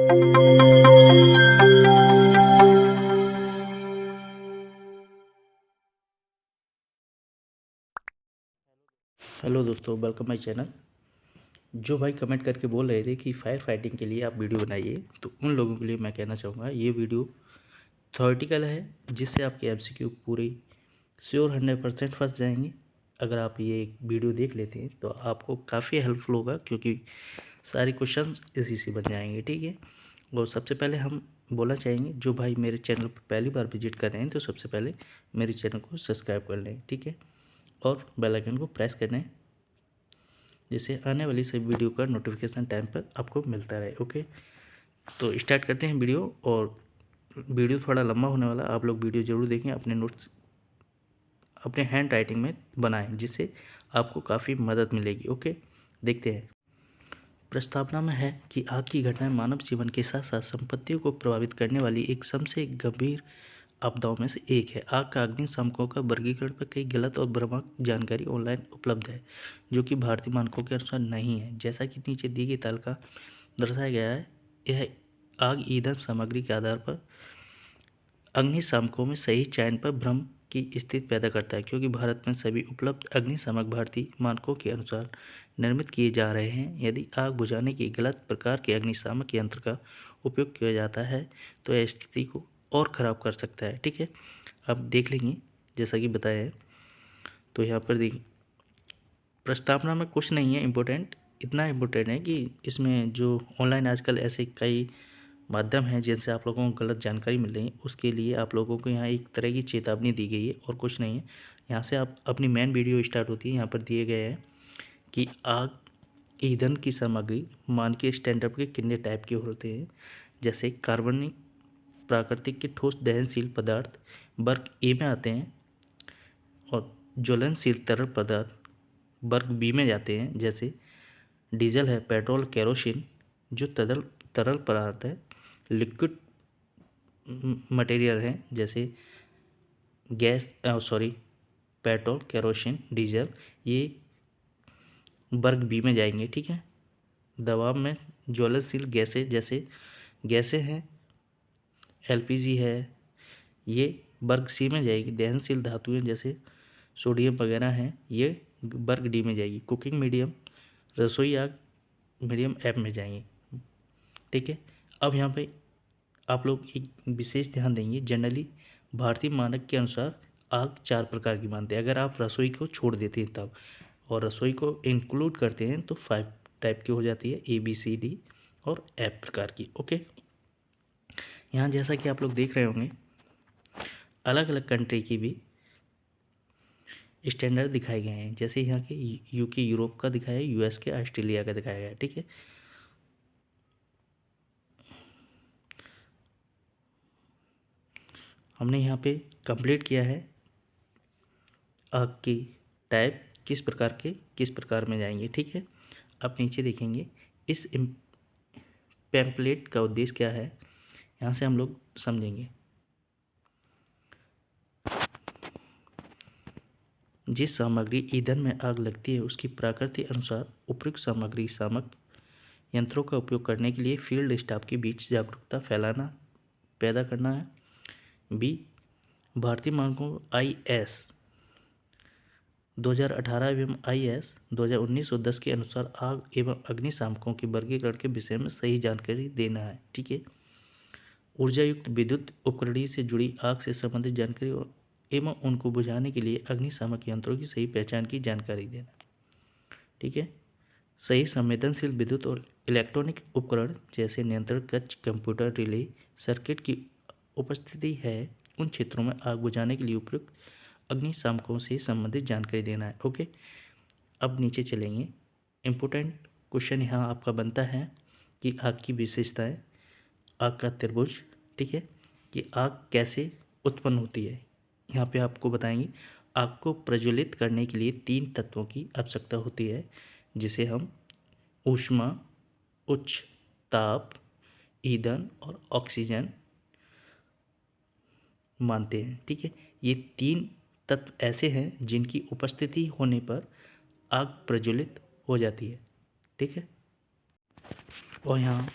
Hello दोस्तों, welcome my channel. जो भाई कमेंट करके बोल रहे थे कि फायर फाइटिंग के लिए आप वीडियो बनाइए, तो उन लोगों के लिए मैं कहना चाहूँगा ये वीडियो थ्योरेटिकल है, जिससे आपके एमसीक्यू पूरी श्योर 100% फंस जाएंगे। अगर आप ये वीडियो देख लेते हैं तो आपको काफ़ी हेल्पफुल होगा, क्योंकि सारे क्वेश्चंस इसी से बन जाएंगे। ठीक है। और सबसे पहले हम बोलना चाहेंगे, जो भाई मेरे चैनल पर पहली बार विजिट कर रहे हैं तो सबसे पहले मेरे चैनल को सब्सक्राइब कर लें। ठीक है। और बेल आइकन को प्रेस कर लें, जिससे आने वाली सभी वीडियो का नोटिफिकेशन टाइम पर आपको मिलता रहे। ओके, तो स्टार्ट करते हैं वीडियो। और वीडियो थोड़ा लंबा होने वाला, आप लोग वीडियो ज़रूर देखें, अपने नोट्स अपने हैंड राइटिंग में बनाएं, जिससे आपको काफ़ी मदद मिलेगी। ओके, देखते हैं। प्रस्तावना में है कि आग की घटनाएं मानव जीवन के साथ साथ संपत्तियों को प्रभावित करने वाली एक सबसे गंभीर आपदाओं में से एक है। आग का अग्निशामकों का वर्गीकरण पर कई गलत और भ्रामक जानकारी ऑनलाइन उपलब्ध है, जो कि भारतीय मानकों के अनुसार नहीं है। जैसा कि नीचे दी गई तालिका दर्शाया गया है, यह आग ईंधन सामग्री के आधार पर अग्निशामकों में सही चयन पर भ्रम की स्थिति पैदा करता है, क्योंकि भारत में सभी उपलब्ध अग्निशामक भारतीय मानकों के अनुसार निर्मित किए जा रहे हैं। यदि आग बुझाने के गलत प्रकार के अग्निशामक यंत्र का उपयोग किया जाता है तो यह स्थिति को और ख़राब कर सकता है। ठीक है, अब देख लेंगे जैसा कि बताया है। तो यहाँ पर देखिए, प्रस्तावना में कुछ नहीं है इम्पोर्टेंट, इतना इम्पोर्टेंट है कि इसमें जो ऑनलाइन आजकल ऐसे कई माध्यम हैं जिनसे आप लोगों को गलत जानकारी मिल रही है, उसके लिए आप लोगों को यहाँ एक तरह की चेतावनी दी गई है और कुछ नहीं है। यहाँ से आप अपनी मेन वीडियो स्टार्ट होती है। यहाँ पर दिए गए हैं कि आग ईंधन की सामग्री मानकीय स्टैंडर्ड के कितने टाइप के होते हैं, जैसे कार्बनिक, प्राकृतिक के ठोस दहनशील पदार्थ वर्ग ए में आते हैं, और ज्वलनशील तरल पदार्थ वर्ग बी में जाते हैं, जैसे डीजल है, पेट्रोल, केरोसिन जो तरल तरल पदार्थ है, लिक्विड मटेरियल है जैसे गैस पेट्रोल, केरोसिन, डीजल, ये वर्ग बी में जाएंगे। ठीक है। दबाव में ज्वलनशील गैसें जैसे गैसें हैं, एलपीजी है, ये वर्ग सी में जाएगी। दहनशील धातुएं जैसे सोडियम वगैरह हैं, ये वर्ग डी में जाएगी। कुकिंग मीडियम, रसोई आग मीडियम एफ में जाएंगे। ठीक है। अब यहाँ पे आप लोग एक विशेष ध्यान देंगे, जनरली भारतीय मानक के अनुसार आग 4 प्रकार की मानते हैं। अगर आप रसोई को छोड़ देते हैं तब, और रसोई को इंक्लूड करते हैं तो 5 टाइप की हो जाती है, ए बी सी डी और एफ प्रकार की। ओके, यहाँ जैसा कि आप लोग देख रहे होंगे, अलग अलग कंट्री की भी स्टैंडर्ड दिखाए गए हैं। जैसे यहाँ के यूके यूरोप का दिखाया है, यूएस के ऑस्ट्रेलिया का दिखाया गया है। ठीक है। हमने यहाँ पे कंप्लीट किया है आग की टाइप किस प्रकार में जाएंगे। ठीक है। अब नीचे देखेंगे, इस पैम्पलेट का उद्देश्य क्या है, यहाँ से हम लोग समझेंगे। जिस सामग्री ईंधन में आग लगती है उसकी प्रकृति अनुसार उपयुक्त सामग्री सामक यंत्रों का उपयोग करने के लिए फील्ड स्टाफ के बीच जागरूकता फैलाना पैदा करना है। बी, भारतीय मानकों IS 2018 एवं IS 2019-10 के अनुसार आग एवं अग्निशामकों के वर्गीकरण के विषय में सही जानकारी देना है। ठीक है। ऊर्जा युक्त विद्युत उपकरण से जुड़ी आग से संबंधित जानकारी एवं उनको बुझाने के लिए अग्निशामक यंत्रों की सही पहचान की जानकारी देना। ठीक है। सही संवेदनशील विद्युत और इलेक्ट्रॉनिक उपकरण जैसे नियंत्रण कक्ष, कंप्यूटर, रिले सर्किट की उपस्थिति है उन क्षेत्रों में आग बुझाने के लिए उपयुक्त अग्निशामकों से संबंधित जानकारी देना है। ओके, अब नीचे चलेंगे। इम्पोर्टेंट क्वेश्चन यहाँ आपका बनता है कि आग की विशेषताएं, आग का त्रिभुज। ठीक है, कि आग कैसे उत्पन्न होती है। यहाँ पे आपको बताएंगे आग को प्रज्वलित करने के लिए 3 तत्वों की आवश्यकता होती है, जिसे हम ऊष्मा, उच्च ताप, ईंधन और ऑक्सीजन मानते हैं। ठीक है। ये 3 तत्व ऐसे हैं जिनकी उपस्थिति होने पर आग प्रज्वलित हो जाती है। ठीक है। और यहाँ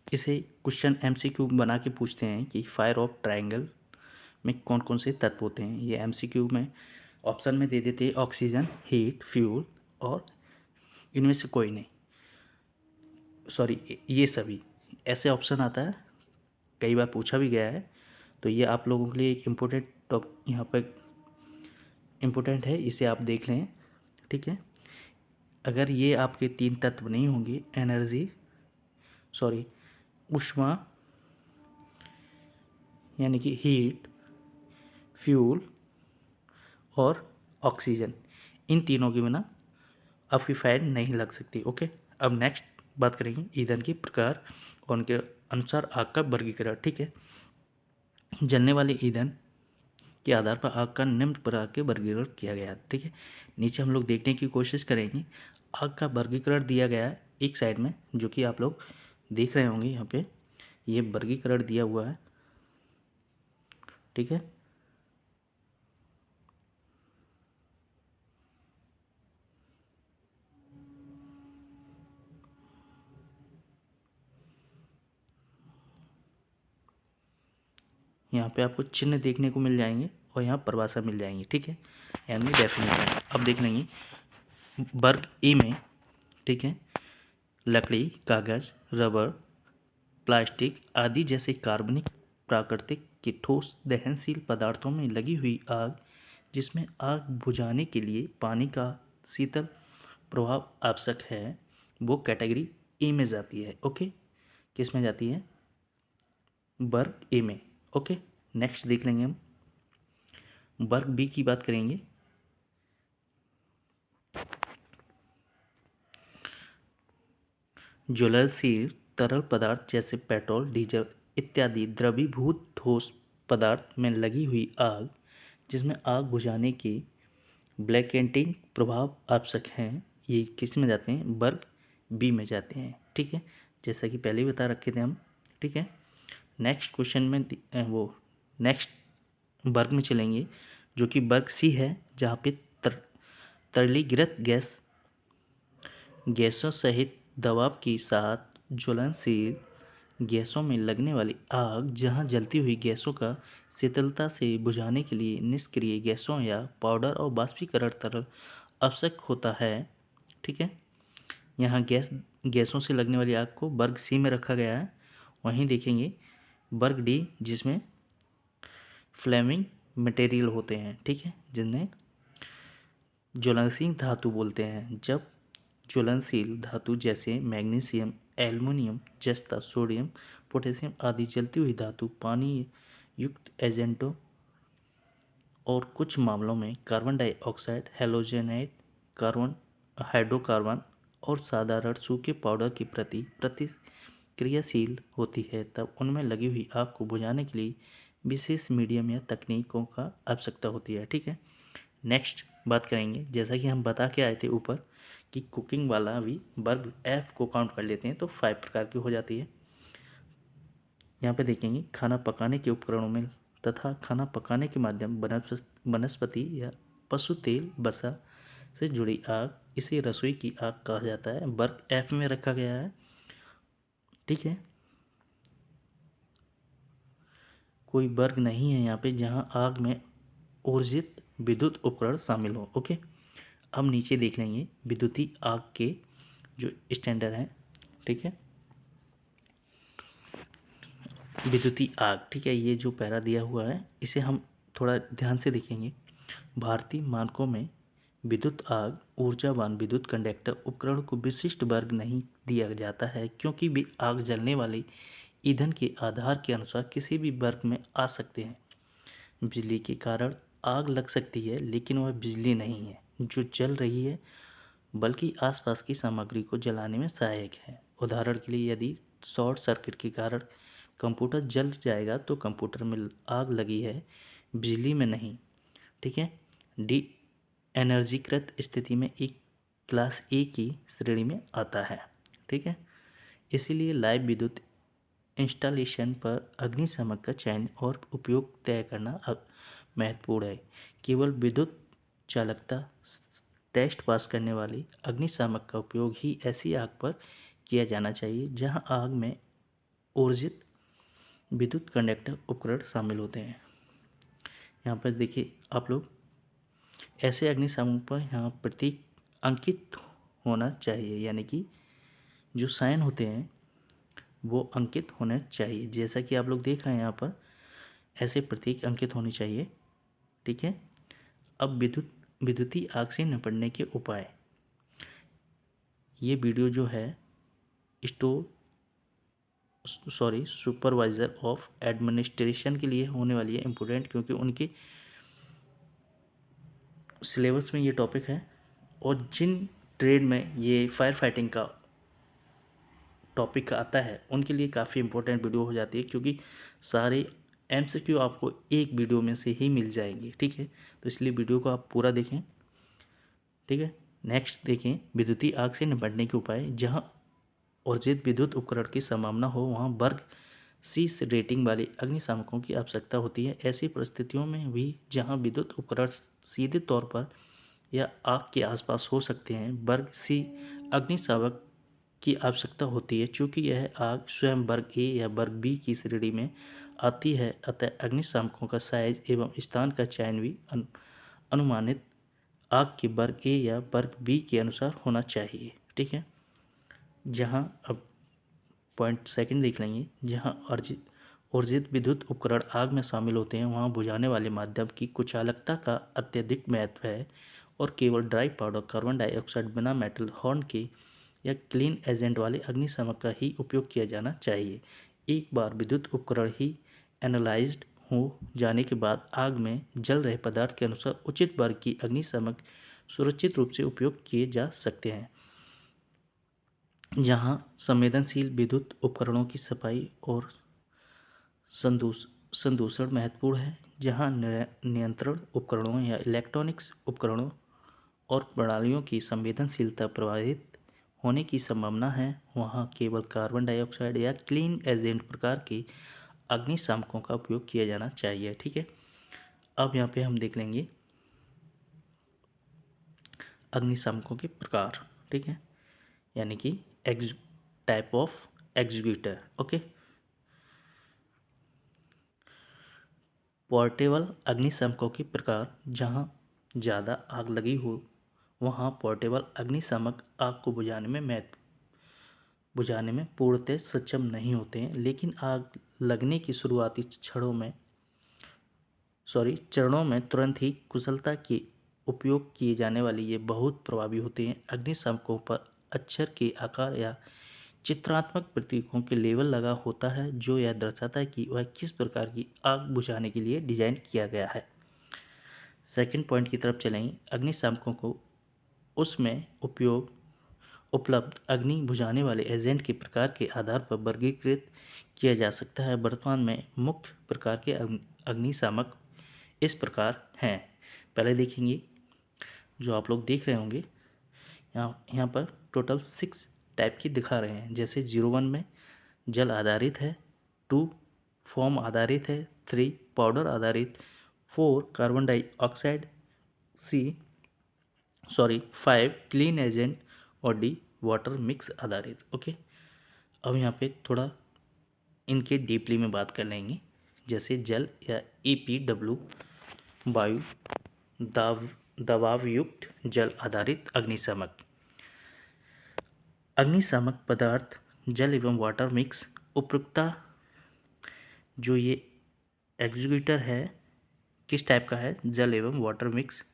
इसे क्वेश्चन एमसीक्यू बना के पूछते हैं कि फायर ऑफ ट्रायंगल में कौन कौन से तत्व होते हैं। ये एमसीक्यू में ऑप्शन में दे देते हैं ऑक्सीजन, हीट, फ्यूल और इनमें से कोई नहीं, सॉरी ये सभी, ऐसे ऑप्शन आता है, कई बार पूछा भी गया है। तो ये आप लोगों के लिए एक इम्पोर्टेंट टॉप यहाँ पर इम्पोर्टेंट है, इसे आप देख लें, ठीक है। अगर ये आपके 3 तत्व नहीं होंगे, एनर्जी, सॉरी ऊष्मा यानी कि हीट, फ्यूल और ऑक्सीजन, इन तीनों के बिना आपकी फायर नहीं लग सकती। ओके, अब नेक्स्ट बात करेंगे ईंधन के प्रकार और उनके अनुसार आग का वर्गीकरण। ठीक है, जलने वाले ईंधन के आधार पर आग का निम्न प्रकार के वर्गीकरण किया गया है। ठीक है, नीचे हम लोग देखने की कोशिश करेंगे। आग का वर्गीकरण दिया गया है एक साइड में, जो कि आप लोग देख रहे होंगे यहाँ पे, ये वर्गीकरण दिया हुआ है। ठीक है, यहाँ पे आपको चिन्ह देखने को मिल जाएंगे और यहाँ परिभाषा मिल जाएंगी। ठीक है, यानी डेफिनेशन। अब देख लेंगे वर्ग ए में, ठीक है, लकड़ी, कागज, रबर, प्लास्टिक आदि जैसे कार्बनिक, प्राकृतिक के ठोस दहनशील पदार्थों में लगी हुई आग, जिसमें आग बुझाने के लिए पानी का शीतल प्रभाव आवश्यक है, वो कैटेगरी ए में जाती है। ओके, किस में जाती है? वर्ग ए में। ओके, नेक्स्ट देख लेंगे हम वर्ग बी की बात करेंगे। ज्वलनशील तरल पदार्थ जैसे पेट्रोल, डीजल इत्यादि द्रवीभूत ठोस पदार्थ में लगी हुई आग, जिसमें आग बुझाने के ब्लैकेटिंग प्रभाव आवश्यक हैं, ये किस में जाते हैं? वर्ग बी में जाते हैं। ठीक है, जैसा कि पहले ही बता रखे थे हम। ठीक है, नेक्स्ट क्वेश्चन में वो नेक्स्ट वर्ग में चलेंगे, जो कि वर्ग सी है, जहाँ पे तरलीकृत गैसों सहित दबाव के साथ ज्वलनशील गैसों में लगने वाली आग, जहां जलती हुई गैसों का शीतलता से बुझाने के लिए निष्क्रिय गैसों या पाउडर और बाष्पीकरण तरल आवश्यक होता है। ठीक है, यहाँ गैसों से लगने वाली आग को वर्ग सी में रखा गया है। वहीं देखेंगे वर्ग डी, जिसमें फ्लेमिंग मटेरियल होते हैं। ठीक है, जिन्हें ज्वलनशील धातु बोलते हैं। जब ज्वलनशील धातु जैसे मैग्नीशियम, एल्युमिनियम जस्ता, सोडियम, पोटेशियम आदि जलती हुई धातु पानी युक्त एजेंटों और कुछ मामलों में कार्बन डाइऑक्साइड, हैलोजेनाइड कार्बन, हाइड्रोकार्बन और साधारण सूखे पाउडर की प्रतिक्रियाशील होती है, तब उनमें लगी हुई आग को बुझाने के लिए विशेष मीडियम या तकनीकों का आवश्यकता होती है। ठीक है, नेक्स्ट बात करेंगे, जैसा कि हम बता के आए थे ऊपर कि कुकिंग वाला भी वर्ग एफ को काउंट कर लेते हैं तो 5 प्रकार की हो जाती है। यहाँ पे देखेंगे खाना पकाने के उपकरणों में तथा खाना पकाने के माध्यम वनस्पति या पशु तेल, वसा से जुड़ी आग, इसे रसोई की आग कहा जाता है, वर्ग एफ में रखा गया है। ठीक है, कोई वर्ग नहीं है यहाँ पे जहाँ आग में ऊर्जित विद्युत उपकरण शामिल हो। ओके, अब नीचे देख लेंगे विद्युतीय आग के जो स्टैंडर्ड हैं। ठीक है, विद्युतीय आग, ठीक है, ये जो पैरा दिया हुआ है इसे हम थोड़ा ध्यान से देखेंगे। भारतीय मानकों में विद्युत आग ऊर्जावान विद्युत कंडक्टर उपकरण को विशिष्ट वर्ग नहीं दिया जाता है, क्योंकि वे आग जलने वाले ईंधन के आधार के अनुसार किसी भी वर्ग में आ सकते हैं। बिजली के कारण आग लग सकती है, लेकिन वह बिजली नहीं है जो जल रही है, बल्कि आसपास की सामग्री को जलाने में सहायक है। उदाहरण के लिए, यदि शॉर्ट सर्किट के कारण कंप्यूटर जल जाएगा तो कंप्यूटर में आग लगी है, बिजली में नहीं। ठीक है, डी एनर्जीकृत स्थिति में एक क्लास ए की श्रेणी में आता है। ठीक है, इसीलिए लाइव विद्युत इंस्टॉलेशन पर अग्निशामक का चयन और उपयोग तय करना अब महत्वपूर्ण है। केवल विद्युत चालकता टेस्ट पास करने वाली अग्निशामक का उपयोग ही ऐसी आग पर किया जाना चाहिए जहां आग में ऊर्जित विद्युत कंडक्टर उपकरण शामिल होते हैं। यहाँ पर देखिए आप लोग, ऐसे अग्निशामक पर यहाँ प्रतीक अंकित होना चाहिए, यानी कि जो साइन होते हैं वो अंकित होने चाहिए। जैसा कि आप लोग देख रहे हैं यहाँ पर ऐसे प्रतीक अंकित होने चाहिए। ठीक है। अब विद्युतीय आग से निपटने के उपाय। ये वीडियो जो है सुपरवाइज़र ऑफ एडमिनिस्ट्रेशन के लिए होने वाली है इम्पोर्टेंट, क्योंकि उनके सिलेबस में ये टॉपिक है। और जिन ट्रेड में ये फायर फाइटिंग का टॉपिक आता है उनके लिए काफ़ी इंपॉर्टेंट वीडियो हो जाती है, क्योंकि सारे MCQ आपको एक वीडियो में से ही मिल जाएंगे। ठीक है, तो इसलिए वीडियो को आप पूरा देखें। ठीक है। नेक्स्ट देखें, विद्युतीय आग से निपटने के उपाय। जहां ऊर्जित विद्युत उपकरण की संभावना हो वहां वर्ग C रेटिंग वाले अग्निशामकों की आवश्यकता होती है। ऐसी परिस्थितियों में भी जहां विद्युत उपकरण सीधे तौर पर या आग के आसपास हो सकते हैं, वर्ग C अग्निशामक की आवश्यकता होती है। चूँकि यह आग स्वयं वर्ग A या वर्ग B की श्रेणी में आती है, अतः अग्निशामकों का साइज एवं स्थान का चयन भी अनुमानित आग के वर्ग A या वर्ग B के अनुसार होना चाहिए। ठीक है। जहाँ अब पॉइंट सेकंड देख लेंगे, जहाँ ऊर्जित विद्युत उपकरण आग में शामिल होते हैं वहाँ बुझाने वाले माध्यम की कुचालकता का अत्यधिक महत्व है और केवल ड्राई पाउडर, कार्बन डाइऑक्साइड, बिना मेटल हॉर्न के या क्लीन एजेंट वाले अग्निशामक का ही उपयोग किया जाना चाहिए। एक बार विद्युत उपकरण ही एनालाइज्ड हो जाने के बाद आग में जल रहे पदार्थ के अनुसार उचित वर्ग की अग्निशामक सुरक्षित रूप से उपयोग किए जा सकते हैं। जहां संवेदनशील विद्युत उपकरणों की सफाई और संदूषण महत्वपूर्ण है, जहां नियंत्रण उपकरणों या इलेक्ट्रॉनिक्स उपकरणों और प्रणालियों की संवेदनशीलता प्रभावित होने की संभावना है, वहां केवल कार्बन डाइऑक्साइड या क्लीन एजेंट प्रकार के अग्निशामकों का उपयोग किया जाना चाहिए। ठीक है। अब यहाँ पे हम देख लेंगे अग्निशामकों के प्रकार। ठीक है, यानी कि type of extinguisher. Okay. Portable अग्निशामकों के प्रकार। जहाँ ज़्यादा आग लगी हो वहाँ पोर्टेबल अग्निशामक आग को बुझाने में पूर्णतः सक्षम नहीं होते हैं, लेकिन आग लगने की शुरुआती चरणों में तुरंत ही कुशलता के उपयोग किए जाने वाले ये बहुत प्रभावी होते हैं। अग्निशामकों पर अक्षर के आकार या चित्रात्मक प्रतीकों के लेबल लगा होता है जो यह दर्शाता है कि वह किस प्रकार की आग बुझाने के लिए डिजाइन किया गया है। सेकंड पॉइंट की तरफ चलेंगे। अग्निशामकों को उसमें उपलब्ध अग्नि बुझाने वाले एजेंट के प्रकार के आधार पर वर्गीकृत किया जा सकता है। वर्तमान में मुख्य प्रकार के अग्निशामक इस प्रकार हैं। पहले देखेंगे, जो आप लोग देख रहे होंगे यहाँ पर टोटल 6 टाइप की दिखा रहे हैं। जैसे 01 में जल आधारित है, 2 फोम आधारित है, 3 पाउडर आधारित, 4 कार्बन डाइऑक्साइड, 5 क्लीन एजेंट और D वाटर मिक्स आधारित। ओके। अब यहाँ पे थोड़ा इनके डीपली में बात कर लेंगे। जैसे जल या EPW वायु दबावयुक्त जल आधारित अग्निशामक। अग्निशामक पदार्थ जल एवं वाटर मिक्स। उपयुक्तता, जो ये एग्जीक्यूटर है किस टाइप का है, जल एवं वाटर मिक्स।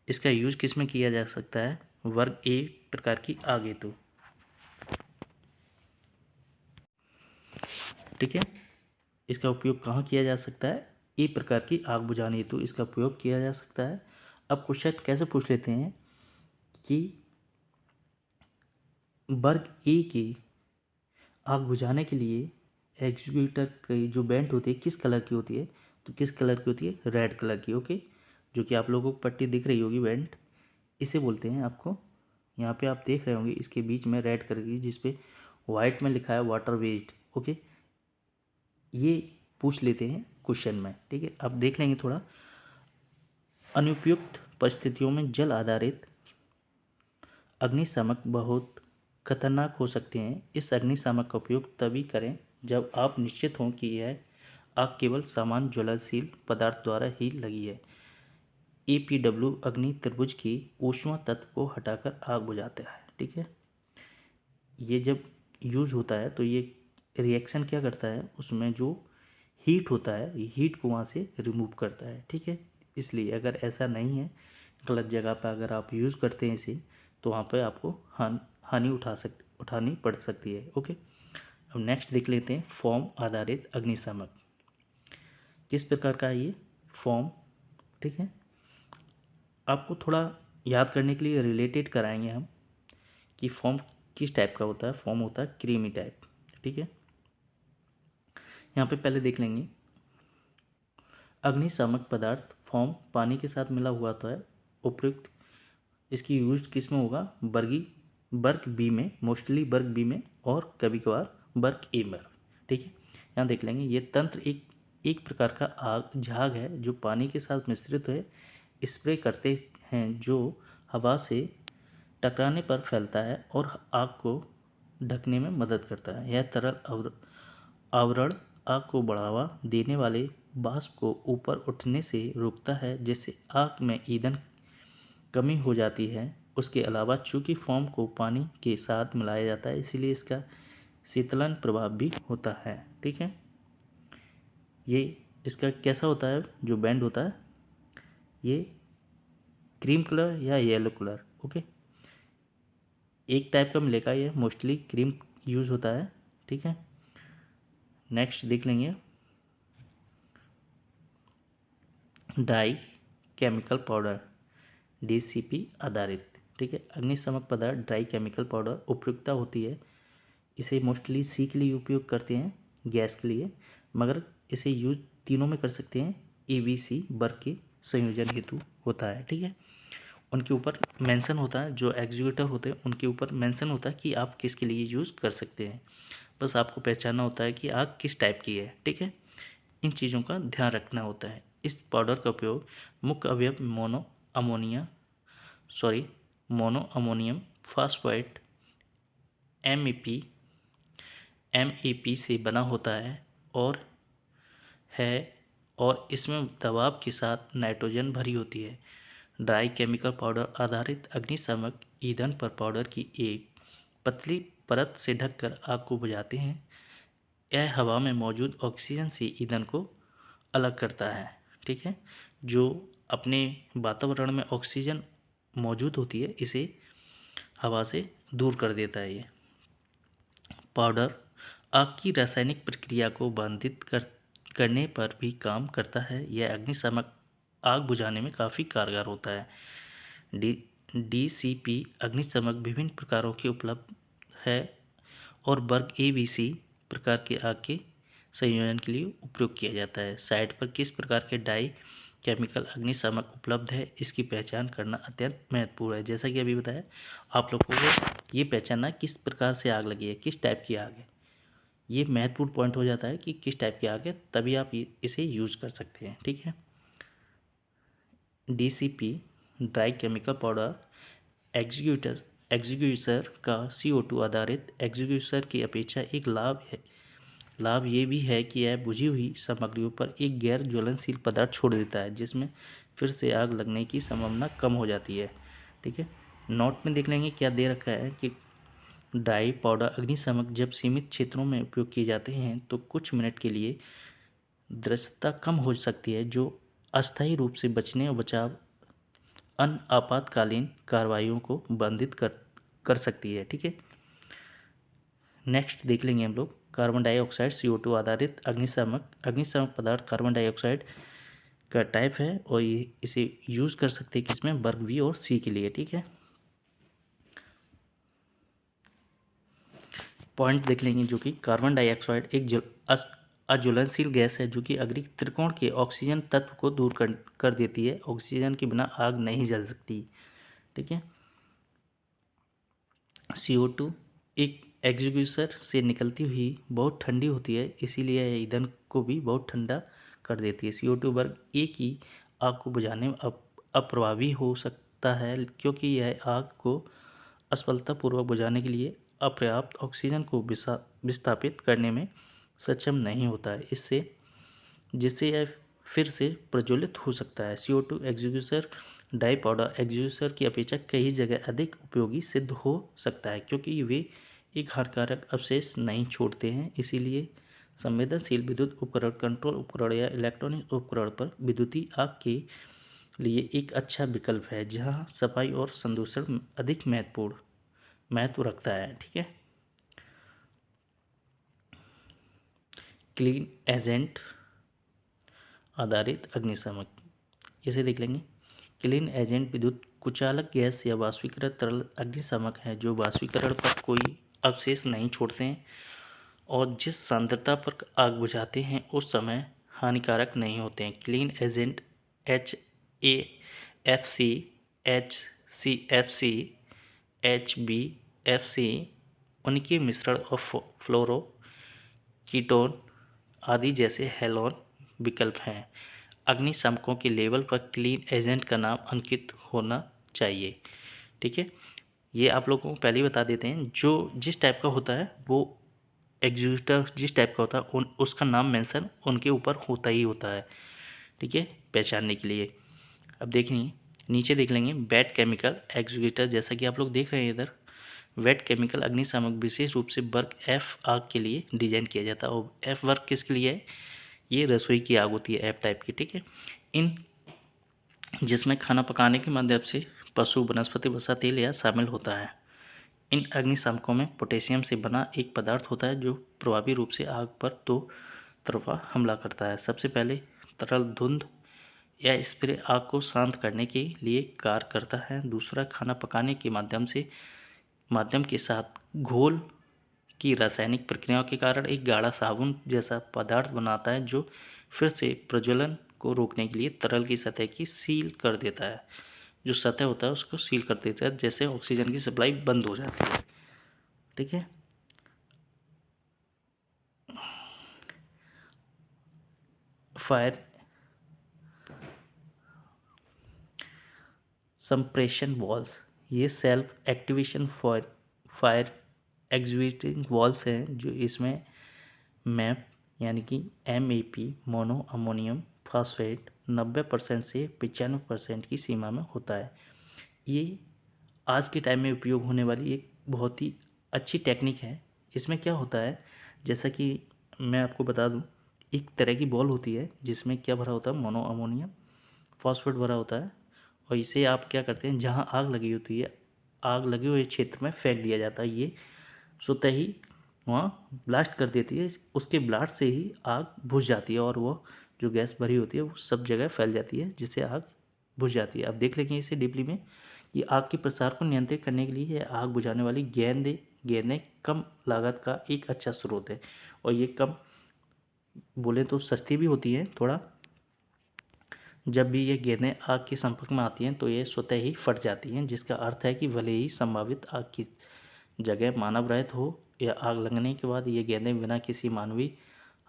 इसका यूज किस में किया जा सकता है, वर्ग A प्रकार की आग हेतु। ठीक है। इसका उपयोग कहाँ किया जा सकता है, A प्रकार की आग बुझाने हेतु इसका उपयोग किया जा सकता है। अब क्वेश्चन कैसे पूछ लेते हैं कि वर्ग A की आग बुझाने के लिए एग्जीक्यूटर की जो बेंट होती है किस कलर की होती है, तो किस कलर की होती है, रेड कलर की। ओके। जो कि आप लोगों को पट्टी दिख रही होगी बेंट, इसे बोलते हैं। आपको यहाँ पे आप देख रहे होंगे इसके बीच में रेड कलर की जिसपे वाइट में लिखा है वाटर वेस्ट। ओके, ये पूछ लेते हैं क्वेश्चन में। ठीक है। अब देख लेंगे थोड़ा। अनुपयुक्त परिस्थितियों में जल आधारित अग्निशामक बहुत खतरनाक हो सकते हैं। इस अग्निशामक का उपयोग तभी करें जब आप निश्चित हों कि यह आग केवल सामान्य ज्वलनशील पदार्थ द्वारा ही लगी है। APW अग्नि त्रिभुज की ऊष्मा तत्व को हटाकर आग बुझाता है। ठीक है, ये जब यूज़ होता है तो ये रिएक्शन क्या करता है, उसमें जो हीट होता है ये हीट को वहाँ से रिमूव करता है। ठीक है, इसलिए अगर ऐसा नहीं है, गलत जगह पर अगर आप यूज़ करते हैं इसे, तो वहाँ पर आपको हानि उठानी पड़ सकती है। ओके, अब नेक्स्ट देख लेते हैं फॉर्म आधारित अग्निशामक किस प्रकार का है ये फॉर्म। ठीक है, आपको थोड़ा याद करने के लिए रिलेटेड कराएंगे हम कि फॉर्म किस टाइप का होता है। फॉर्म होता है क्रीमी टाइप। ठीक है, यहाँ पे पहले देख लेंगे अग्निशामक पदार्थ फॉर्म पानी के साथ मिला हुआ होता है। उपयुक्त इसकी यूज किस में होगा, वर्ग बी में, मोस्टली वर्ग बी में और कभी कभार वर्ग ए में। ठीक है, यहाँ देख लेंगे ये तंत्र एक प्रकार का झाग है जो पानी के साथ मिश्रित है, स्प्रे करते हैं, जो हवा से टकराने पर फैलता है और आग को ढकने में मदद करता है। यह तरल आवरण आग को बढ़ावा देने वाले वाष्प को ऊपर उठने से रोकता है, जिससे आग में ईंधन कमी हो जाती है। उसके अलावा चूंकि फोम को पानी के साथ मिलाया जाता है, इसलिए इसका शीतलन प्रभाव भी होता है। ठीक है, ये इसका कैसा होता है, जो बैंड होता है ये क्रीम कलर या येलो कलर। ओके, एक टाइप का मिलेगा, ये मोस्टली क्रीम यूज़ होता है। ठीक है, नेक्स्ट देख लेंगे डाई केमिकल पाउडर DCP आधारित। ठीक है, अग्निशामक पदार्थ ड्राई केमिकल पाउडर उपयुक्तता होती है। इसे मोस्टली सी के लिए उपयोग करते हैं, गैस के लिए, मगर इसे यूज तीनों में कर सकते हैं। ABC वर्ग के संयोजन हेतु होता है। ठीक है, उनके ऊपर मेंशन होता है, जो एग्जीक्यूटर होते हैं उनके ऊपर मेंशन होता है कि आप किसके लिए यूज़ कर सकते हैं। बस आपको पहचानना होता है कि आग किस टाइप की है। ठीक है, इन चीज़ों का ध्यान रखना होता है। इस पाउडर का उपयोग मुख्य अवयव मोनो अमोनियम फॉस्फेट MEP से बना होता है और इसमें दबाव के साथ नाइट्रोजन भरी होती है। ड्राई केमिकल पाउडर आधारित अग्निशामक ईंधन पर पाउडर की एक पतली परत से ढककर आग को बुझाते हैं। यह हवा में मौजूद ऑक्सीजन से ईंधन को अलग करता है। ठीक है, जो अपने वातावरण में ऑक्सीजन मौजूद होती है, इसे हवा से दूर कर देता है। ये पाउडर आग की रासायनिक प्रक्रिया को बाधित करने पर भी काम करता है। यह अग्निशामक आग बुझाने में काफ़ी कारगर होता है। DCP अग्निशामक विभिन्न प्रकारों के उपलब्ध है और वर्ग ABC प्रकार के आग के संयोजन के लिए उपयोग किया जाता है। साइट पर किस प्रकार के डाई केमिकल अग्निशामक उपलब्ध है, इसकी पहचान करना अत्यंत महत्वपूर्ण है। जैसा कि अभी बताया, आप लोगों को ये पहचानना किस प्रकार से आग लगी है, किस टाइप की आग है, ये महत्वपूर्ण पॉइंट हो जाता है कि किस टाइप की आग है, तभी आप इसे यूज कर सकते हैं। ठीक है, DCP dry chemical powder executor का CO2 आधारित एग्जीक्यूटर की अपेक्षा एक लाभ ये भी है कि यह बुझी हुई सामग्रियों पर एक गैर ज्वलनशील पदार्थ छोड़ देता है, जिसमें फिर से आग लगने की संभावना कम हो जाती है। ठीक है, नोट में देख लेंगे क्या दे रखा है कि ड्राई पाउडर अग्निशामक जब सीमित क्षेत्रों में उपयोग किए जाते हैं तो कुछ मिनट के लिए दृश्यता कम हो सकती है, जो अस्थायी रूप से बचने और बचाव अन्य आपातकालीन कार्रवाइयों को बाधित कर सकती है। ठीक है, नेक्स्ट देख लेंगे हम लोग कार्बन डाइऑक्साइड CO2 आधारित अग्निशामक पदार्थ कार्बन डाइऑक्साइड का टाइप है और इसे यूज़ कर सकते हैं किसमें, वर्ग B और C के लिए। ठीक है, पॉइंट देख लेंगे जो कि कार्बन डाइऑक्साइड एक अज्वलनशील गैस है जो कि अग्नि त्रिकोण के ऑक्सीजन तत्व को दूर कर देती है। ऑक्सीजन के बिना आग नहीं जल सकती। ठीक है, CO2 एक एग्जीक्यूटर से निकलती हुई बहुत ठंडी होती है, इसीलिए यह ईंधन को भी बहुत ठंडा कर देती है। CO2 वर्ग A की आग को बुझाने में अप्रभावी हो सकता है, क्योंकि यह आग को असफलतापूर्वक बुझाने के लिए अपर्याप्त ऑक्सीजन को विस्थापित करने में सक्षम नहीं होता है, जिससे यह फिर से प्रज्वलित हो सकता है। CO2 एक्सड्यूसर डाई पाउडर एक्सड्यूसर की अपेक्षा कई जगह अधिक उपयोगी सिद्ध हो सकता है, क्योंकि वे एक हानिकारक अवशेष नहीं छोड़ते हैं। इसीलिए संवेदनशील विद्युत उपकरण, कंट्रोल उपकरण या इलेक्ट्रॉनिक उपकरण पर विद्युतीय आग के लिए एक अच्छा विकल्प है, जहां सफाई और संदूषण अधिक महत्व रखता है। ठीक है। क्लीन एजेंट आधारित अग्निशामक, इसे देख लेंगे। क्लीन एजेंट विद्युत कुचालक गैस या वाष्पीकृत तरल अग्निशामक है जो वाष्पीकरण पर कोई अवशेष नहीं छोड़ते हैं और जिस सांद्रता पर आग बुझाते हैं उस समय हानिकारक नहीं होते हैं। Clean agent HAFC, HCFC, HBFC उनके मिश्रण और फ्लोरो कीटोन आदि जैसे हैलोन विकल्प हैं। अग्निशामकों के लेबल पर क्लीन एजेंट का नाम अंकित होना चाहिए। ठीक है। ये आप लोगों को पहले ही बता देते हैं, जो जिस टाइप का होता है वो एग्जीक्यूटर जिस टाइप का होता है उसका नाम मेंशन उनके ऊपर होता ही होता है। ठीक है, पहचानने के लिए। अब देखिए नीचे देख लेंगे वेट केमिकल एग्जीक्यूटर, जैसा कि आप लोग देख रहे हैं इधर। वेट केमिकल अग्निशामक विशेष रूप से वर्ग F आग के लिए डिजाइन किया जाता है। और F वर्ग किसके लिए है? ये रसोई की आग होती है F टाइप की। ठीक है। जिसमें खाना पकाने के माध्यम से पशु वनस्पति वसा तेल या शामिल होता है। इन अग्निशामकों में पोटेशियम से बना एक पदार्थ होता है जो प्रभावी रूप से आग पर दो तरफा हमला करता है। सबसे पहले तरल धुंध या स्प्रे आग को शांत करने के लिए कार्य करता है। दूसरा खाना पकाने के माध्यम के साथ घोल की रासायनिक प्रक्रियाओं के कारण एक गाढ़ा साबुन जैसा पदार्थ बनाता है जो फिर से प्रज्वलन को रोकने के लिए तरल की सतह की सील कर देता है। जो सतह होता है उसको सील कर देता है, जैसे ऑक्सीजन की सप्लाई बंद हो जाती है। ठीक है। फायर संप्रेशन वॉल्स, ये self activation fire executing walls हैं जो इसमें मैप यानी कि MAP मोनो अमोनियम फॉस्फेट 90% से 95% की सीमा में होता है। ये आज के टाइम में उपयोग होने वाली एक बहुत ही अच्छी टेक्निक है। इसमें क्या होता है, जैसा कि मैं आपको बता दूं, एक तरह की बॉल होती है जिसमें क्या भरा होता है, मोनो अमोनियम फॉस्फेट भरा होता है। और इसे आप क्या करते हैं, जहाँ आग लगी होती है आग लगे हुए क्षेत्र में फेंक दिया जाता है। ये स्वतः ही वहाँ ब्लास्ट कर देती है। उसके ब्लास्ट से ही आग बुझ जाती है और वो जो गैस भरी होती है वो सब जगह फैल जाती है, जिससे आग बुझ जाती है। अब देख लेंगे इसे डीपली में कि आग के प्रसार को नियंत्रित करने के लिए आग बुझाने वाली गेंदें कम लागत का एक अच्छा स्रोत है। और ये कम बोले तो सस्ती भी होती है थोड़ा। जब भी ये गेंदें आग के संपर्क में आती हैं तो ये स्वतः ही फट जाती हैं, जिसका अर्थ है कि भले ही संभावित आग की जगह मानव रहित हो या आग लगने के बाद ये गेंदें बिना किसी मानवीय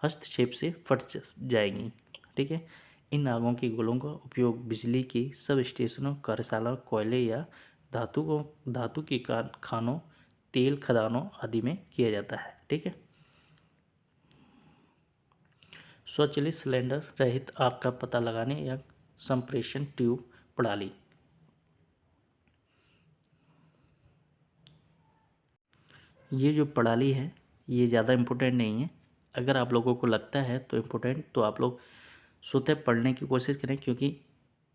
हस्तक्षेप से फट जाएंगी। ठीक है। इन आगों के गोलों का उपयोग बिजली की सब स्टेशनों, कार्यशाला, कोयले या धातु के खानों, तेल खदानों आदि में किया जाता है। ठीक है। स्वचालित सिलेंडर रहित आग का पता लगाने या संप्रेषण ट्यूब प्रणाली। ये जो प्रणाली है ये ज़्यादा इम्पोर्टेंट नहीं है। अगर आप लोगों को लगता है तो इम्पोर्टेंट, तो आप लोग स्वतः पढ़ने की कोशिश करें, क्योंकि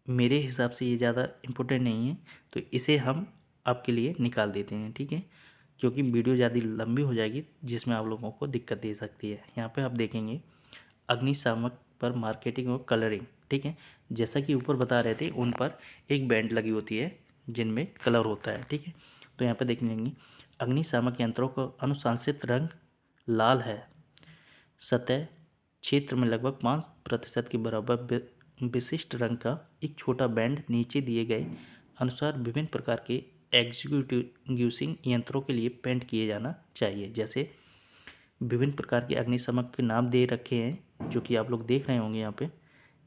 मेरे हिसाब से ये ज़्यादा इम्पोर्टेंट नहीं है। तो इसे हम आपके लिए निकाल देते हैं। ठीक है, क्योंकि वीडियो ज़्यादा लंबी हो जाएगी जिसमें आप लोगों को दिक्कत दे सकती है। यहाँ पे आप देखेंगे अग्निशामक पर मार्केटिंग और कलरिंग। ठीक है, जैसा कि ऊपर बता रहे थे उन पर एक बैंड लगी होती है जिनमें कलर होता है। ठीक है, तो यहाँ पे देख लेंगे अग्निशामक यंत्रों का अनुशंसित रंग लाल है। सतह क्षेत्र में लगभग 5% के बराबर विशिष्ट रंग का एक छोटा बैंड नीचे दिए गए अनुसार विभिन्न प्रकार के एग्जीक्यूटिंग यंत्रों के लिए पेंट किए जाना चाहिए। जैसे विभिन्न प्रकार के अग्निशामक के नाम दे रखे हैं जो कि आप लोग देख रहे होंगे। यहाँ पे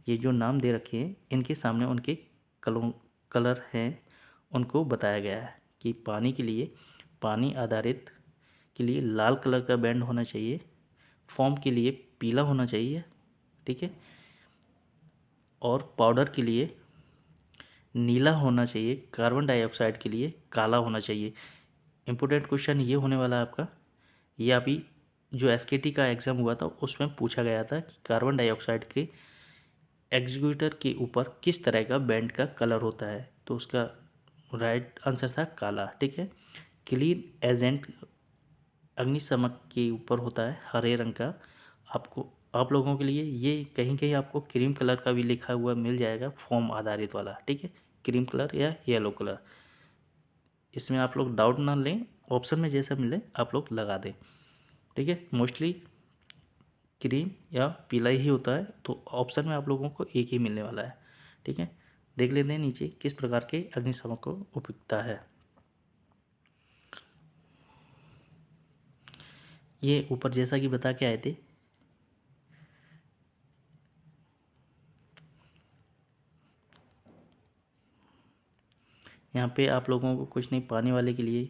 ये जो नाम दे रखे हैं इनके सामने उनके कलर हैं, उनको बताया गया है कि पानी आधारित के लिए लाल कलर का बैंड होना चाहिए। फॉर्म के लिए पीला होना चाहिए, ठीक है, और पाउडर के लिए नीला होना चाहिए, कार्बन डाइऑक्साइड के लिए काला होना चाहिए। इम्पोर्टेंट क्वेश्चन ये होने वाला है आपका, ये अभी जो एसकेटी का एग्ज़ाम हुआ था उसमें पूछा गया था कि कार्बन डाइऑक्साइड के एग्जीक्यूटर के ऊपर किस तरह का बैंड का कलर होता है, तो उसका राइट आंसर था काला, ठीक है। क्लीन एजेंट अग्निशमक के ऊपर होता है हरे रंग का। आपको आप लोगों के लिए ये कहीं कहीं आपको क्रीम कलर का भी लिखा हुआ मिल जाएगा, फॉर्म आधारित वाला, ठीक है, क्रीम कलर या येलो कलर। इसमें आप लोग डाउट ना लें, ऑप्शन में जैसा मिले आप लोग लगा दें, ठीक है। मोस्टली क्रीम या पीला ही होता है, तो ऑप्शन में आप लोगों को एक ही मिलने वाला है, ठीक है। देख लेते हैं नीचे किस प्रकार के अग्निशमक को उपयुक्तता है। ये ऊपर जैसा कि बता के आए थे, यहाँ पे आप लोगों को कुछ नहीं, पानी वाले के लिए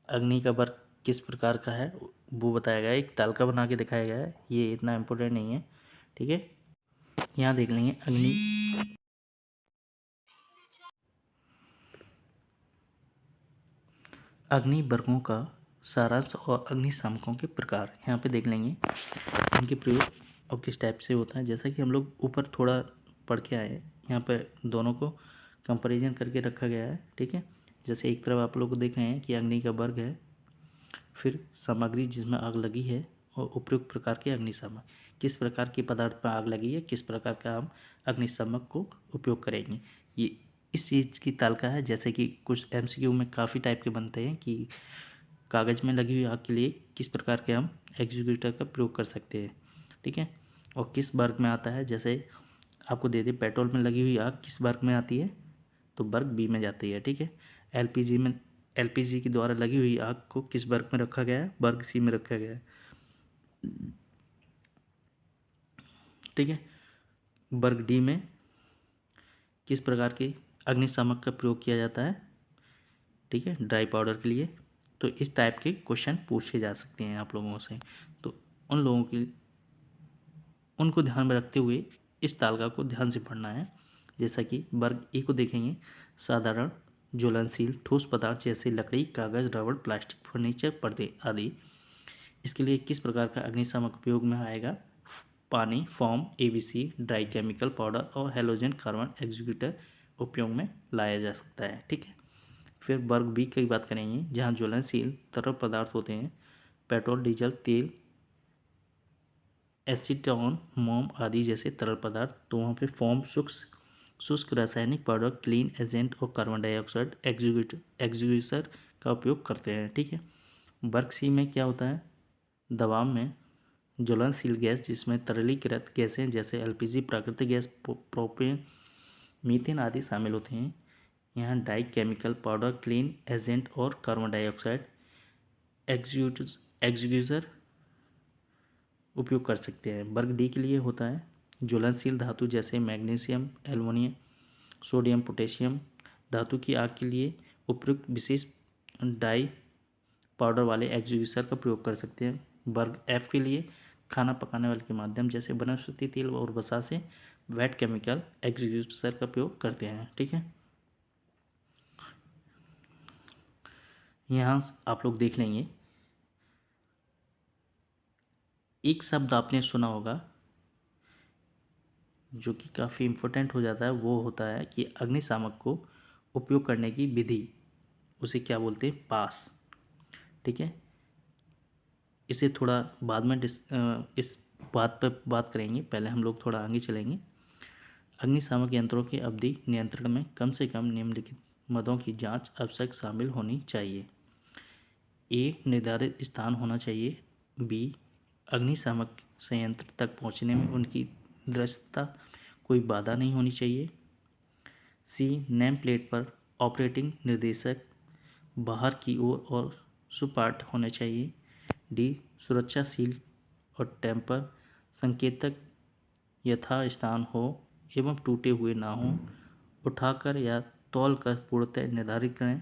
अग्नि का वर्क किस प्रकार का है वो बताया गया है, एक तालिका बना के दिखाया गया है, ये इतना इम्पोर्टेंट नहीं है, ठीक है। यहाँ देख लेंगे अग्नि वर्गों का सारांश और अग्निशामकों के प्रकार। यहाँ पे देख लेंगे इनके प्रयोग और किस टाइप से होता है। जैसा कि हम लोग ऊपर थोड़ा पढ़ के आए हैं, यहाँ पर दोनों को कंपैरिजन करके रखा गया है, ठीक है। जैसे एक तरफ आप लोग देख रहे हैं कि अग्नि का वर्ग है, फिर सामग्री जिसमें आग लगी है और उपयुक्त प्रकार के अग्निशामक, किस प्रकार के पदार्थ पर आग लगी है, किस प्रकार का हम अग्निशामक को उपयोग करेंगे, ये इस चीज़ की तालिका है। जैसे कि कुछ एमसीक्यू में काफ़ी टाइप के बनते हैं कि कागज़ में लगी हुई आग के लिए किस प्रकार के हम एग्जीक्यूटर का प्रयोग कर सकते हैं, ठीक है, और किस वर्ग में आता है। जैसे आपको दे दे पेट्रोल में लगी हुई आग किस वर्ग में आती है, तो वर्ग बी में जाती है, ठीक है। एलपीजी के द्वारा लगी हुई आग को किस वर्ग में रखा गया है, वर्ग सी में रखा गया है, ठीक है। वर्ग डी में किस प्रकार के अग्निशामक का प्रयोग किया जाता है, ठीक है, ड्राई पाउडर के लिए। तो इस टाइप के क्वेश्चन पूछे जा सकते हैं आप लोगों से, तो उन लोगों की उनको ध्यान में रखते हुए इस तालिका को ध्यान से पढ़ना है। जैसा कि वर्ग ए को देखेंगे, साधारण ज्वलनशील ठोस पदार्थ जैसे लकड़ी, कागज, रबड़, प्लास्टिक, फर्नीचर, पर्दे आदि, इसके लिए किस प्रकार का अग्निशामक उपयोग में आएगा, पानी, foam, ABC, dry chemical powder और हेलोजन कार्बन एग्जीक्यूटर उपयोग में लाया जा सकता है, ठीक है। फिर वर्ग बी की बात करेंगे, जहाँ ज्वलनशील तरल पदार्थ होते हैं, पेट्रोल, डीजल, तेल, एसीटोन, मोम आदि जैसे तरल पदार्थ, तो वहाँ पे फोम शुष्क रासायनिक पाउडर, क्लीन एजेंट और कार्बन डाइऑक्साइड एग्जीक्यूटर का उपयोग करते हैं, ठीक है। वर्ग सी में क्या होता है, दबाव में ज्वलनशील गैस जिसमें तरलीकृत गैसें जैसे एलपीजी, प्राकृतिक गैस, प्रोपेन, मीथेन आदि शामिल होते हैं। यहाँ dye chemical powder, clean agent और कार्बन डाइऑक्साइड एग्जीक्यूटर उपयोग कर सकते हैं। वर्ग डी के लिए होता है ज्वलनशील धातु जैसे मैग्नीशियम, एल्युमिनियम, सोडियम, पोटेशियम धातु की आग के लिए उपयुक्त विशेष डाई पाउडर वाले एग्जीक्यूटर का प्रयोग कर सकते हैं। वर्ग एफ के लिए खाना पकाने वाले के माध्यम जैसे वनस्पति तेल और वसा से वेट केमिकल एग्जीक्यूटर का प्रयोग करते हैं, ठीक है। यहाँ आप लोग देख लेंगे एक शब्द आपने सुना होगा जो कि काफ़ी इम्पोर्टेंट हो जाता है, वो होता है कि अग्निशामक को उपयोग करने की विधि, उसे क्या बोलते हैं, पास, ठीक है। इसे थोड़ा बाद में इस बात पर बात करेंगे, पहले हम लोग थोड़ा आगे चलेंगे। अग्निशामक यंत्रों की अवधि नियंत्रण में कम से कम निम्नलिखित मदों की जांच आवश्यक शामिल होनी चाहिए। ए, निर्धारित स्थान होना चाहिए। बी, अग्निशामक संयंत्र तक पहुंचने में उनकी दृश्यता कोई बाधा नहीं होनी चाहिए। सी, नेम प्लेट पर ऑपरेटिंग निर्देशक बाहर की ओर और सुपाठ होने चाहिए। डी, सुरक्षा सील और टेम्पर संकेतक यथास्थान हो एवं टूटे हुए ना हो, उठाकर या तौलकर पूर्णतः निर्धारित करें।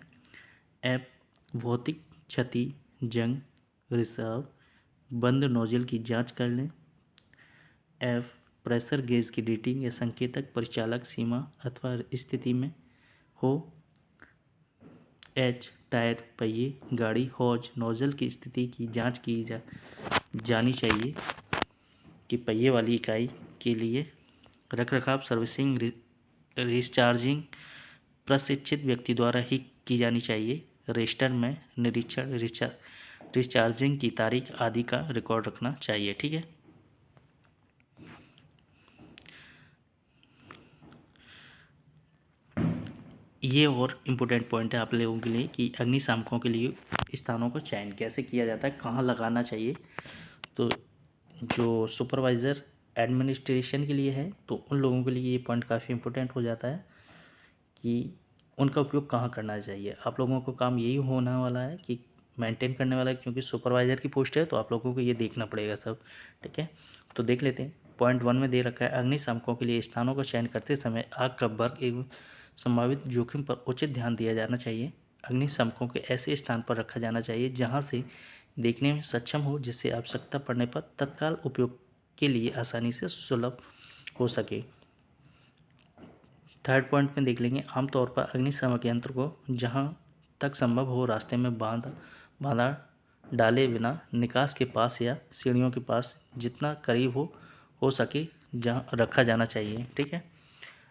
एफ, भौतिक क्षति, जंग, रिसाव, बंद नोजल की जांच कर लें। एफ प्रेशर गेज की रीडिंग या संकेतक परिचालक सीमा अथवा स्थिति में हो। एच टायर पहिए गाड़ी हौज नोजल की स्थिति की जांच की जानी चाहिए कि पहिए वाली इकाई के लिए रखरखाव सर्विसिंग रिचार्जिंग प्रशिक्षित व्यक्ति द्वारा ही की जानी चाहिए। रजिस्टर में निरीक्षण रिचार्जिंग की तारीख आदि का रिकॉर्ड रखना चाहिए। ठीक है। ये और इम्पोर्टेंट पॉइंट है आप लोगों के लिए कि अग्निशामकों के लिए स्थानों को चयन कैसे किया जाता है, कहाँ लगाना चाहिए। तो जो सुपरवाइज़र एडमिनिस्ट्रेशन के लिए है तो उन लोगों के लिए ये पॉइंट काफ़ी इम्पोर्टेंट हो जाता है कि उनका उपयोग कहाँ करना चाहिए। आप लोगों को काम यही होने वाला है कि मेंटेन करने वाला है, क्योंकि सुपरवाइज़र की पोस्ट है तो आप लोगों को ये देखना पड़ेगा सब। ठीक है, तो देख लेते हैं। पॉइंट 1 में दे रखा है अग्निशामकों के लिए स्थानों का चयन करते समय आग का वर्ग एवं संभावित जोखिम पर उचित ध्यान दिया जाना चाहिए। अग्निशामकों के ऐसे स्थान पर रखा जाना चाहिए जहाँ से देखने में सक्षम हो, जिससे आवश्यकता पड़ने पर तत्काल उपयोग के लिए आसानी से सुलभ हो सके। थर्ड पॉइंट में देख लेंगे, आमतौर पर अग्निशामक यंत्र को जहां तक संभव हो रास्ते में बांधा डाले बिना निकास के पास या सीढ़ियों के पास जितना करीब हो सके जहां रखा जाना चाहिए। ठीक है,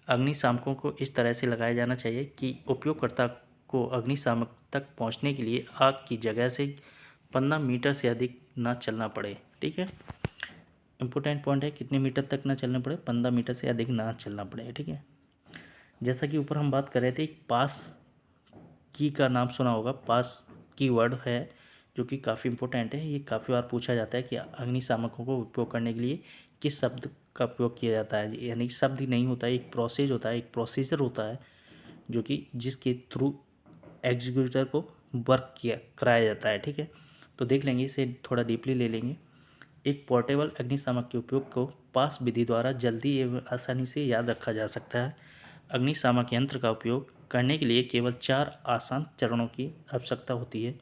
अग्निशामकों को इस तरह से लगाया जाना चाहिए कि उपयोगकर्ता को अग्निशामक तक पहुंचने के लिए आग की जगह से 15 मीटर से अधिक ना चलना पड़े। ठीक है, इम्पोर्टेंट पॉइंट है, कितने मीटर तक ना चलना पड़े, 15 मीटर से अधिक ना चलना पड़े। ठीक है, जैसा कि ऊपर हम बात कर रहे थे, पास की का नाम सुना होगा। पास की वर्ड है जो कि काफ़ी इंपॉर्टेंट है। ये काफ़ी बार पूछा जाता है कि अग्निशामकों को उपयोग करने के लिए किस शब्द का उपयोग किया जाता है। यानी शब्द नहीं होता है, एक प्रोसेस होता है, एक प्रोसीजर होता है जो कि जिसके थ्रू एग्जीक्यूटर को वर्क कराया जाता है। ठीक है, तो देख लेंगे, इसे थोड़ा डीपली ले लेंगे। एक पोर्टेबल अग्निशामक के उपयोग को पास विधि द्वारा जल्दी एवं आसानी से याद रखा जा सकता है। अग्निशामक यंत्र का उपयोग करने के लिए केवल 4 आसान चरणों की आवश्यकता होती है।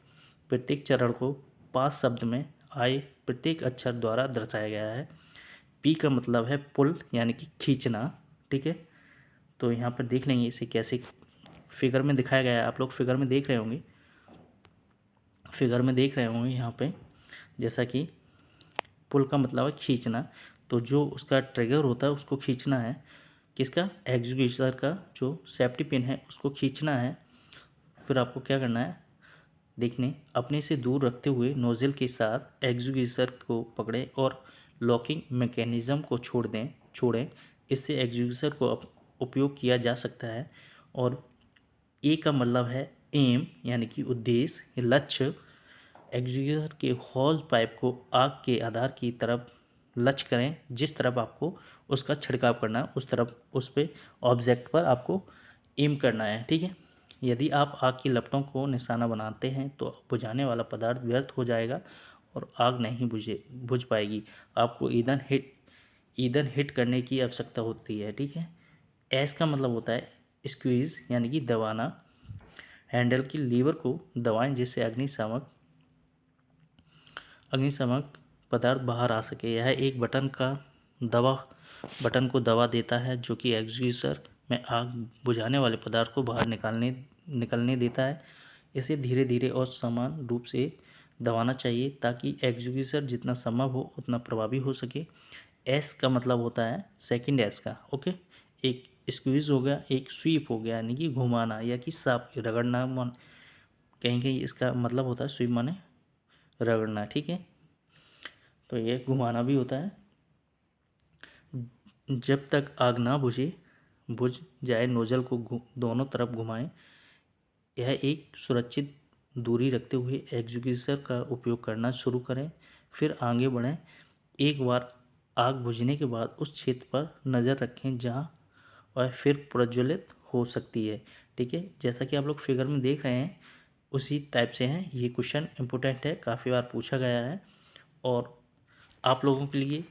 प्रत्येक चरण को पास शब्द में आए प्रत्येक अक्षर द्वारा दर्शाया गया है। पी का मतलब है पुल, यानी कि खींचना। ठीक है, तो यहाँ पर देख लेंगे इसे कैसे फिगर में दिखाया गया है। आप लोग फिगर में देख रहे होंगे, यहाँ पे जैसा कि पुल का मतलब है खींचना, तो जो उसका ट्रिगर होता है उसको खींचना है। किसका? एग्जीक्यूटर का जो सेफ्टी पिन है उसको खींचना है। फिर आपको क्या करना है, देखने अपने से दूर रखते हुए नोजल के साथ एग्जीक्यूटर को पकड़ें और लॉकिंग मैकेनिज्म को छोड़ें। इससे एग्जीक्यूटर को उपयोग किया जा सकता है। और ए का मतलब है एम, यानी कि उद्देश्य या लक्ष्य। एग्जीक्यूटर के हॉज पाइप को आग के आधार की तरफ लक्ष्य करें। जिस तरफ आपको उसका छिड़काव करना है उस तरफ, उस पे ऑब्जेक्ट पर आपको एम करना है। ठीक है, यदि आप आग की लपटों को निशाना बनाते हैं तो बुझाने वाला पदार्थ व्यर्थ हो जाएगा और आग नहीं बुझ पाएगी। आपको ईंधन हिट करने की आवश्यकता होती है। ठीक है, एस का मतलब होता है स्क्वीज, यानी कि दबाना। हैंडल की लीवर को दबाएं जिससे अग्निशामक पदार्थ बाहर आ सके। यह एक बटन को दबा देता है जो कि एग्जीक्यूटर में आग बुझाने वाले पदार्थ को बाहर निकलने देता है। इसे धीरे धीरे और समान रूप से दबाना चाहिए ताकि एग्जीक्यूटर जितना संभव हो उतना प्रभावी हो सके। एस का मतलब होता है सेकंड एस का, ओके। एक स्क्वीज हो गया, एक स्वीप हो गया, यानी कि घुमाना या कि साफ रगड़ना। कहीं कहीं इसका मतलब होता है स्वीप माने रगड़ना। ठीक है, तो ये घुमाना भी होता है। जब तक आग ना बुझ जाए नोजल को दोनों तरफ घुमाएं। यह एक सुरक्षित दूरी रखते हुए एग्जीक्यूटर का उपयोग करना शुरू करें, फिर आगे बढ़ें। एक बार आग बुझने के बाद उस क्षेत्र पर नज़र रखें जहां वह फिर प्रज्वलित हो सकती है। ठीक है, जैसा कि आप लोग फिगर में देख रहे हैं उसी टाइप से हैं। ये क्वेश्चन इम्पोर्टेंट है, काफ़ी बार पूछा गया है और आप लोगों के लिए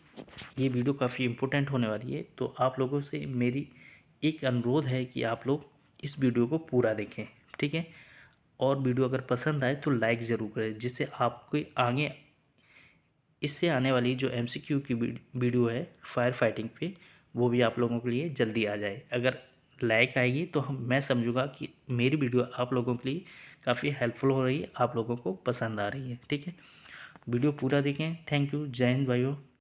ये वीडियो काफ़ी इम्पोर्टेंट होने वाली है। तो आप लोगों से मेरी एक अनुरोध है कि आप लोग इस वीडियो को पूरा देखें। ठीक है, और वीडियो अगर पसंद आए तो लाइक ज़रूर करें, जिससे आपके आगे इससे आने वाली जो MCQ की वीडियो है फायर फाइटिंग पे, वो भी आप लोगों के लिए जल्दी आ जाए। अगर लाइक आएगी तो मैं समझूंगा कि मेरी वीडियो आप लोगों के लिए काफ़ी हेल्पफुल हो रही है, आप लोगों को पसंद आ रही है। ठीक है, वीडियो पूरा देखें। Thank you. जय हिंद भाइयों।